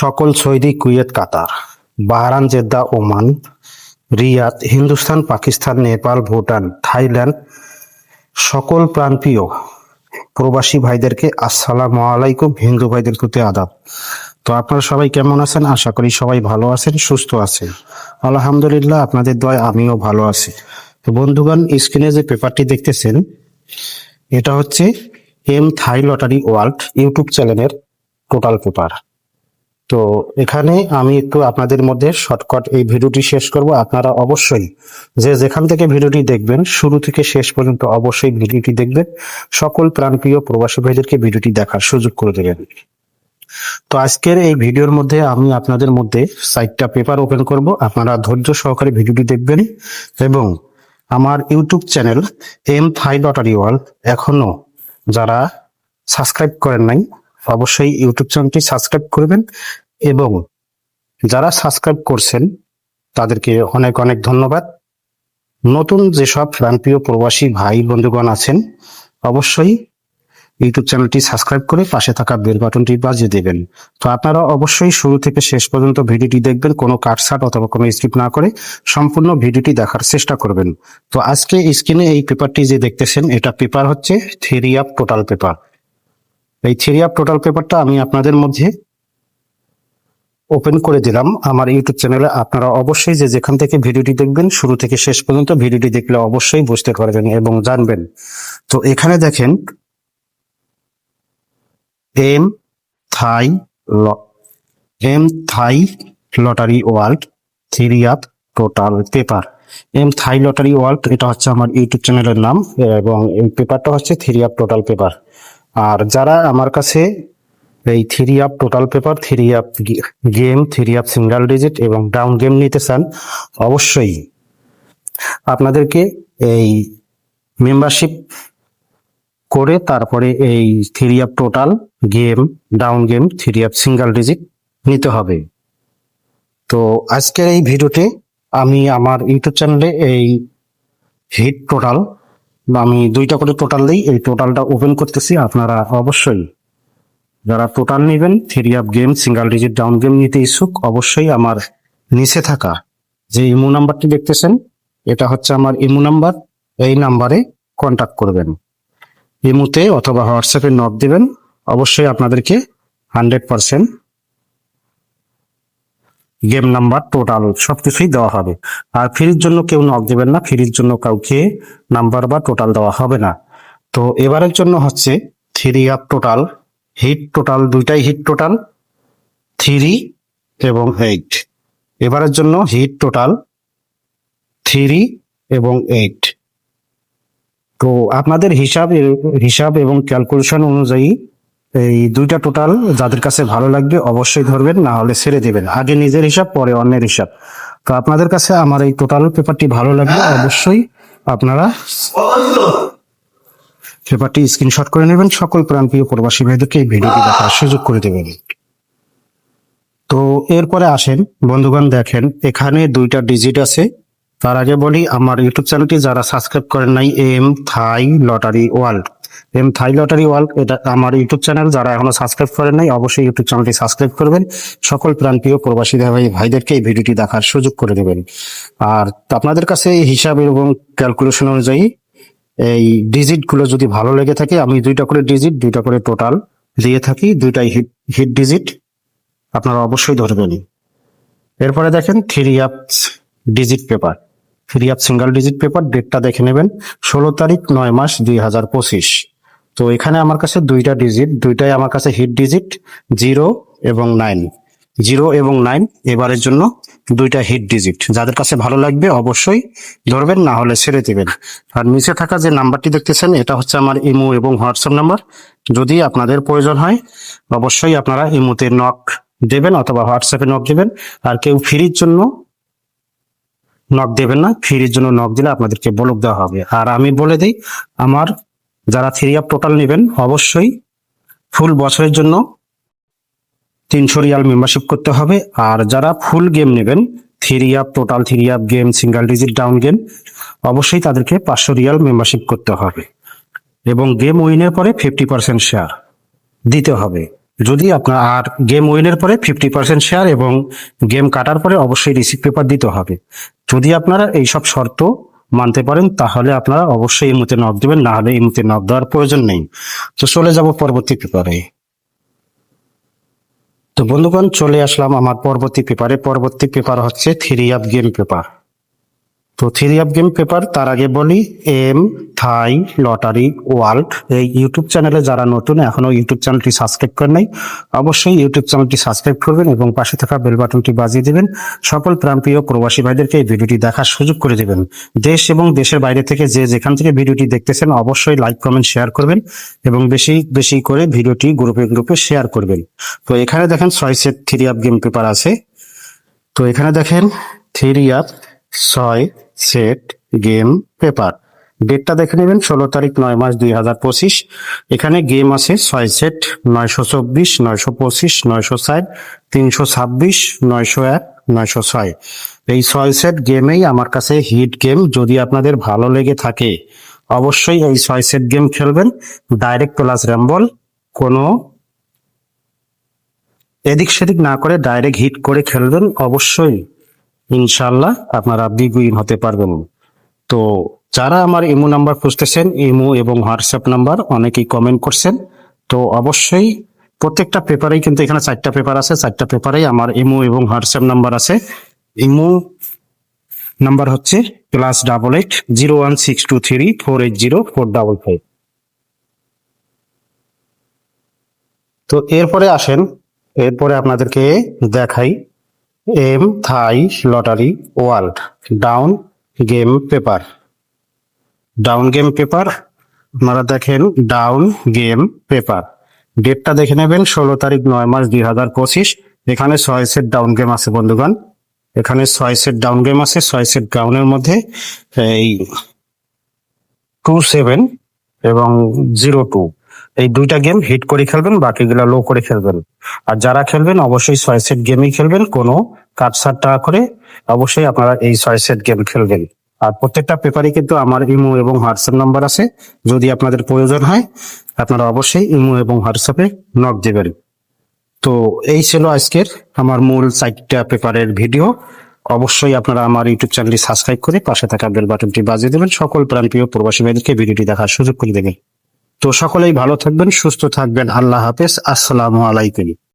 সকল Saudi, Kuwait, Qatar, Bahrain, Jeddah, Oman, Riyadh, Hindustan, Pakistan, Nepal, Bhutan, Thailand সকল প্রাণপ্রিয় প্রবাসী ভাইদেরকে আসসালামু আলাইকুম। হিন্দু ভাইদের প্রতি আদাব। তো আপনারা সবাই কেমন আছেন? আশা করি সবাই ভালো আছেন, সুস্থ আছেন। আলহামদুলিল্লাহ, আপনাদের দয়ায় আমিও ভালো আছি। তো বন্ধুগণ, স্ক্রিনে যে পেপারটি দেখতেছেন এটা হচ্ছে M Thai lottery world YouTube চ্যানেলের টোটাল পেপার। তো এখানে আমি একটু আপনাদের মধ্যে শর্টকাট এই ভিডিওটি শেষ করব। আপনারা অবশ্যই যে যেখান থেকে ভিডিওটি দেখবেন শুরু থেকে শেষ পর্যন্ত অবশ্যই ভিডিওটি দেখবেন। সকল প্রাণপ্রিয় প্রবাসী ভাইদেরকে ভিডিওটি দেখার সুযোগ করে দেবেন। তো আজকের এই ভিডিওর মধ্যে আমি আপনাদের মধ্যে 4টা পেপার ওপেন করব। আপনারা ধৈর্য সহকারে ভিডিওটি দেখবেন এবং আমার YouTube channel M Thai lottery world এখনো যারা সাবস্ক্রাইব করেন নাই অবশ্যই ইউটিউব চ্যানেলটি সাবস্ক্রাইব করবেন এবং যারা সাবস্ক্রাইব করছেন তাদেরকে অনেক অনেক ধন্যবাদ। নতুন যেসব প্রাণপ্রিয় প্রবাসী ভাই বন্ধুগণ আছেন অবশ্যই ইউটিউব চ্যানেলটি সাবস্ক্রাইব করে পাশে থাকা বেল বাটনটি বাজিয়ে দেবেন। তো আপনারা অবশ্যই শুরু থেকে শেষ পর্যন্ত ভিডিওটি দেখবেন, কোনো কাটছাট অথবা কোনো স্কিপ না করে সম্পূর্ণ ভিডিওটি দেখার চেষ্টা করবেন। তো আজকে স্ক্রিনে এই পেপারটি যে দেখতেছেন এটা পেপার হচ্ছে থিওরি অফ টোটাল পেপার। এই থিওরি অফ টোটাল পেপারটা আমি আপনাদের মধ্যে ওপেন করে দিলাম আমার ইউটিউব চ্যানেলে। আপনারা অবশ্যই যে যেখান থেকে ভিডিওটি দেখবেন শুরু থেকে শেষ পর্যন্ত ভিডিওটি দেখলে অবশ্যই বুঝতে পারবেন এবং জানবেন। তো এখানে দেখেন M Thai M Thai lottery world theory of total paper. M Thai lottery world এটা হচ্ছে আমার ইউটিউব চ্যানেলের নাম এবং এই পেপারটা হচ্ছে থিওরি অফ টোটাল পেপার। আর যারা আমার কাছে এই theory of total paper, theory of game, theory of single digit এবং ডাউন গেম নিতে চান অবশ্যই আপনাদেরকে এই মেম্বারশিপ করে তারপরে এই theory of total game, down game, theory of single digit নিতে হবে। তো আজকের এই ভিডিওতে আমি আমার ইউটিউব চ্যানেলে এই হিট টোটাল আমি 2টা করে টোটাল দিই, এই টোটালটা ওপেন করতেছি। আপনারা অবশ্যই যারা টোটাল নেবেন theory of game, single digit, down game নিতে ইচ্ছুক অবশ্যই আমার নিচে থাকা যে ইমো নাম্বারটি দেখতেছেন এটা হচ্ছে আমার ইমো নাম্বার। এই নাম্বারে কন্টাক্ট করবেন, ইমোতে অথবা হোয়াটসঅ্যাপে নক দিবেন। অবশ্যই আপনাদেরকে 100% গেম নাম্বার টোটাল সবকিছুই দেওয়া হবে। আর ফ্রির জন্য কেউ নক দিবেন না, ফ্রির জন্য কাউকে নাম্বার বা টোটাল দেওয়া হবে না। তো এবারের জন্য হচ্ছে theory of total hit total, 2টাই হিট টোটাল 3 এবং 8। এবারের জন্য হিট টোটাল 3 এবং 8। তো আপনাদের হিসাব এবং ক্যালকুলেশন অনুযায়ী এই 2টা টোটাল যাদের কাছে ভালো লাগবে অবশ্যই ধরবেন, না হলে ছেড়ে দেবেন। আগে নিজের হিসাব পরে অন্যের হিসাব। তো আপনাদের কাছে আমার এই টোটাল পেপারটি ভালো লাগবে অবশ্যই আপনারা পেপারটি স্ক্রিনশট করে নেবেন। সকল প্রাণপ্রিয় প্রবাসী ভাইদেরকে এই ভিডিওটি দেখার সুযোগ করে দেবেন। তো এরপরে আসেন বন্ধুগণ, দেখেন এখানে 2টা ডিজিট আছে। তার আগে বলি আমার ইউটিউব চ্যানেলটি যারা সাবস্ক্রাইব করেন নাই M Thai lottery world, M Thai lottery world এটা আমার ইউটিউব চ্যানেল। যারা এখনো সাবস্ক্রাইব করেন নাই অবশ্যই ইউটিউব চ্যানেলটি সাবস্ক্রাইব করবেন। সকল প্রাণপ্রিয় প্রবাসী ভাইদেরকে এই ভিডিওটি দেখার সুযোগ করে দেবেন। আর আপনাদের কাছে এই হিসাব এবং ক্যালকুলেশন অনুযায়ী এই ডিজিট গুলো যদি ভালো লেগে থাকে আমি 2টা করে ডিজিট, 2টা করে টোটাল দিয়ে থাকি। 2টাই হিট ডিজিট আপনারা অবশ্যই ধরবেন। এরপরে দেখেন theory of digit paper, theory of single digit paper. ডেটটা দেখে নেবেন 16 তারিখ 9 মাস 2025। তো এখানে আমার কাছে 2টা ডিজিট, 2টাই আমার কাছে হিট ডিজিট 0 এবং 9। 0 এবং 9 এবারের জন্য 2টা হিট ডিজিট। যাদের কাছে ভালো লাগবে অবশ্যই ধরবেন, না হলে ছেড়ে দেবেন। আর নিচে থাকা যে নাম্বারটি দেখতেছেন এটা হচ্ছে আমার ইমো এবং হোয়াটসঅ্যাপ নাম্বার। যদি আপনাদের প্রয়োজন হয় অবশ্যই আপনারা ইমোতে নক দেবেন অথবা হোয়াটসঅ্যাপে নক দেবেন। আর কেউ ফ্রির জন্য নক দেবেন না, ফ্রির জন্য নক দিলে আপনাদেরকে ব্লক দেওয়া হবে। আর আমি বলে দিই আমার যারা থিওরি অফ টোটাল নেবেন অবশ্যই ফুল বছরের জন্য 300 রিয়াল মেম্বারশিপ করতে হবে। আর যারা ফুল গেম নেবেন theory of total, theory of game, single digit, down game অবশ্যই তাদেরকে 500 রিয়াল মেম্বারশিপ করতে হবে এবং গেম উইনের পরে 50% শেয়ার দিতে হবে। যদি আপনার আর গেম উইনের পরে 50% শেয়ার এবং গেম কাটার পরে অবশ্যই রিসিপ্ট পেপার দিতে হবে। যদি আপনারা এইসব শর্ত মানতে পারেন তাহলে আপনারা অবশ্যই এই মুহূর্তে নক দেবেন, না হলে এই মুহূর্তে নক দেওয়ার প্রয়োজন নেই। তো চলে যাব পরবর্তী পেপারে। তো বন্ধুগণ, চলে আসলাম আমার পরবর্তী পেপারে। পরবর্তী পেপার হচ্ছে থ্রি আপ গেম পেপার। তো থ্রি আপ গেম পেপার, তার আগে বলি এম থাই লটারি ওয়ার্ল্ড এই ইউটিউব চ্যানেলে যারা নতুন এখনো ইউটিউব চ্যানেলটি সাবস্ক্রাইব করেন নাই, অবশ্যই ইউটিউব চ্যানেলটি সাবস্ক্রাইব করবেন এবং পাশে থাকা বেল বাটনটি বাজিয়ে দিবেন। সকল প্রাণপ্রিয় প্রবাসী ভাইদেরকে এই ভিডিওটি দেখার সুযোগ করে দেবেন। দেশ এবং দেশের বাইরে থেকে যে যেখান থেকে ভিডিওটি দেখতেছেন অবশ্যই লাইক কমেন্ট শেয়ার করবেন এবং বেশি বেশি করে ভিডিওটি গ্রুপে গ্রুপে শেয়ার করবেন। তো এখানে দেখেন 6 set three up game paper আছে। তো এখানে দেখেন three up 6 set game paper. ডেটটা দেখে নেবেন 16 তারিখ 9 মাস 2025। এখানে গেম আছে 6 সেট, 924, 925, 960, 326, 901, 906। এই 6 সেট গেমেই আমার কাছে হিট গেম। যদি আপনাদের ভালো লেগে থাকে অবশ্যই এই 6 সেট গেম খেলবেন। ডাইরেক্ট প্লাস র্যাম্বল, কোনো এদিক সেদিক না করে ডাইরেক্ট হিট করে খেলবেন। অবশ্যই ইনশাল্লাহ আপনারা বিগ উইন হতে পারবেন। তো যারা আমার ইমো নাম্বার খুঁজতেছেন, ইমো এবং হোয়াটসঅ্যাপ নাম্বার অনেকেই কমেন্ট করছেন। তো অবশ্যই প্রত্যেকটা পেপারেই কিন্তু এখানে 4টা পেপার আছে, 4টা পেপারেই আমার ইমো এবং হোয়াটসঅ্যাপ নাম্বার আছে। ইমো নাম্বার হচ্ছে +88 0162348045। তো এরপরে আসেন, এরপরে আপনাদেরকে দেখাই M Thai lottery world down game paper. Down game paper আপনারা দেখেন, ডাউন গেম পেপার। ডেটটা দেখে নেবেন 16 তারিখ 9 মাস 2025। এখানে 6 সেট ডাউন গেম আছে বন্ধুগণ। এখানে 6 সেট ডাউন গেম আছে। 6 সেট ডাউনের মধ্যে এই 27 এবং 02 এই দুইটা গেম হিট করে খেলবেন, বাকিগুলা লো করে খেলবেন। আর যারা খেলবেন অবশ্যই 6 সেট গেমই খেলবেন, কোনো কাটছাট না করে অবশ্যই আপনারা এই 6 সেট গেম খেলবেন। আর প্রত্যেকটা পেপারে কিন্তু আমার ইমো এবং হোয়াটসঅ্যাপ নাম্বার আছে। যদি আপনাদের প্রয়োজন হয় আপনারা অবশ্যই ইমো এবং হোয়াটসঅ্যাপে নক দেবেন। তো এই ছিল আজকের আমার মূল 4টা পেপারের ভিডিও। অবশ্যই আপনারা আমার ইউটিউব চ্যানেলটি সাবস্ক্রাইব করে পাশে থাকা বেল বাটনটি বাজিয়ে দেবেন। সকল প্রাণপ্রিয় প্রবাসী ভাইদেরকে ভিডিওটি দেখার সুযোগ করে দেবেন। তো সকলেই ভালো থাকবেন, সুস্থ থাকবেন। আল্লাহ হাফেজ, আসসালামু আলাইকুম।